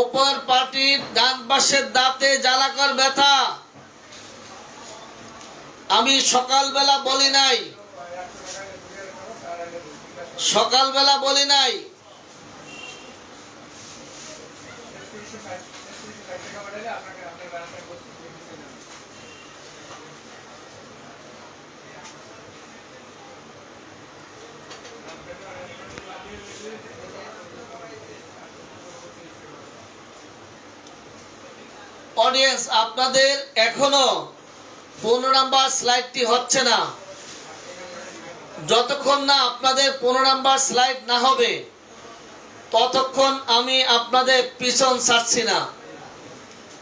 উপর পাটির ডান পাশের দাঁতে জ্বালাকর ব্যথা, আমি সকালবেলা বলি নাই, সকালবেলা বলি নাই। অডিয়েন্স, আপনাদের এখনো 15 নাম্বার স্লাইডটি হচ্ছে না। যতক্ষণ না আপনাদের 15 নাম্বার স্লাইড না হবে, ততক্ষণ আমি আপনাদের পিছন ছাড়ছি না।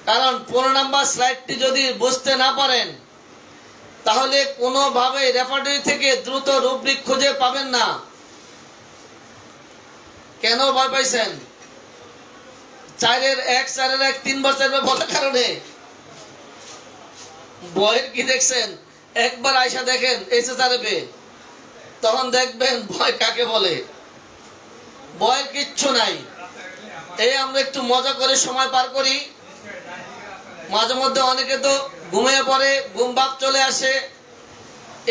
কারণ 15 নাম্বার স্লাইডটি যদি বুঝতে না পারেন, তাহলে কোনোভাবে রেফারেটরি থেকে দ্রুত রুব্রিক খুঁজে পাবেন না। কেন ভয় পাইছেন? 4-এর 1, 4-এর 1 3বার 4বার বলার কারণে ভয়ের কি দেখছেন? একবার আয়সা দেখেন এসএসআরএফে, তখন দেখবেন ভয় কাকে বলে। ভয়ের কিচ্ছু নাই। এই আমরা একটু মজা করে সময় পার করি। মাঝে মধ্যে অনেকে তো ঘুমিয়ে পড়ে, ঘুম ভাব চলে আসে,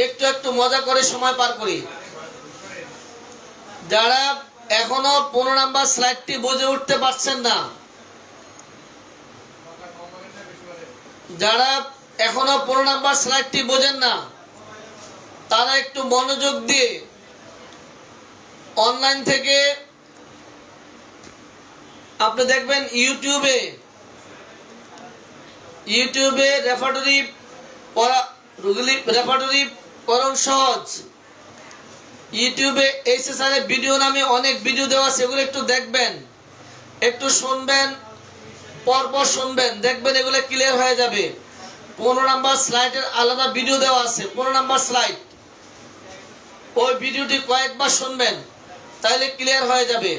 একটু একটু মজা করে সময় পার করি। যারা এখনো 15 নাম্বার স্লাইডটি বুঝে উঠতে পারছেন না, যারা এখনো 15 নাম্বার স্লাইডটি বোঝেন না, তারা একটু মনোযোগ দিয়ে অনলাইন থেকে আপনি দেখবেন ইউটিউবে ইউটিউবে রেপার্টরি করণ সহজ, ইউটিউবে এইচএসআর ভিডিও নামে অনেক ভিডিও দেওয়া আছে, এগুলো একটু দেখবেন, একটু শুনবেন, পরপর শুনবেন, দেখবেন এগুলো ক্লিয়ার হয়ে যাবে। 15 নাম্বার স্লাইডের আলাদা ভিডিও দেওয়া আছে, 15 নাম্বার স্লাইড, ওই ভিডিওটি কয়েকবার শুনবেন, তাহলে ক্লিয়ার হয়ে যাবে।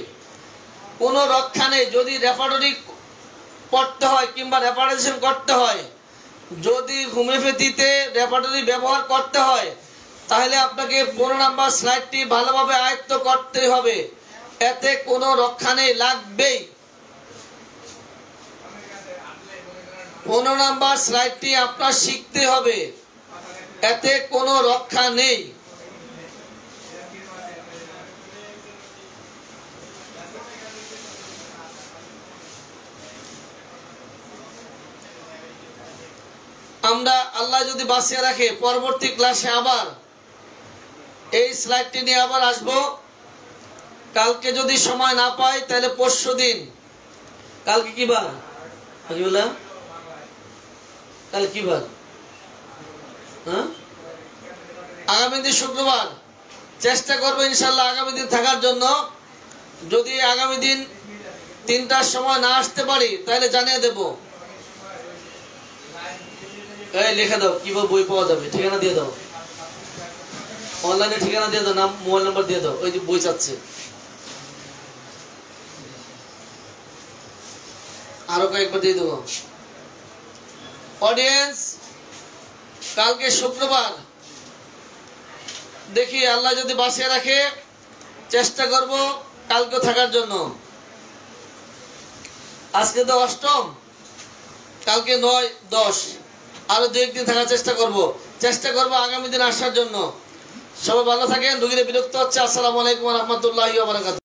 কোনো রক্ষা নেই, যদি রেপার্টরি পড়তে হয় কিংবা রেপার্টেশন করতে হয়, যদি হোমিওপ্যাথিতে রেপার্টরি ব্যবহার করতে হয়, তাহলে আপনাকে 15 নাম্বার স্লাইডটি ভালোভাবে আয়ত্ত করতে হবে, এতে কোনো রক্ষা নেই, লাগবেই। 15 নাম্বার স্লাইডটি আপনার শিখতে হবে, এতে কোনো রক্ষা নেই। আমরা আল্লাহ যদি বাঁচিয়ে রাখে পরবর্তী ক্লাসে আবার এই স্লাইডটি নিয়ে আবার আসবো। কালকে যদি সময় না পাই তাহলে পরশু দিন, কালকে কি বার হাজিবুল্লাহ, কাল কি বার, হ্যাঁ আগামী দিন শুক্রবার, চেষ্টা করবো ইনশাল্লাহ আগামী দিন থাকার জন্য। যদি আগামী দিন 3টার সময় না আসতে পারি তাহলে জানিয়ে দেব। এই লিখে দাও কিভাবে বই পাওয়া যাবে, ঠিকানা দিয়ে দাও, অনলাইনে ঠিকানা দিয়ে দাও, নাম মোবাইল নাম্বার দিয়ে দাও, ওই যে বই চাচ্ছে। আরো কয়েকবার দিয়ে দেবো। অডিয়েন্স, কালকে শুক্রবার, দেখি আল্লাহ যদি বাঁচিয়ে রাখে চেষ্টা করব কালকে থাকার জন্য। আজকে তো 8ম, কালকে 9, 10, আরো 2-1 দিন থাকার চেষ্টা করব আগামী দিন আসার জন্য। সবাই ভালো থাকেন, রোগীরা বিরক্ত হচ্ছে। আসসালামু আলাইকুম ওয়া রাহমাতুল্লাহি ওয়া বারাকাতুহু।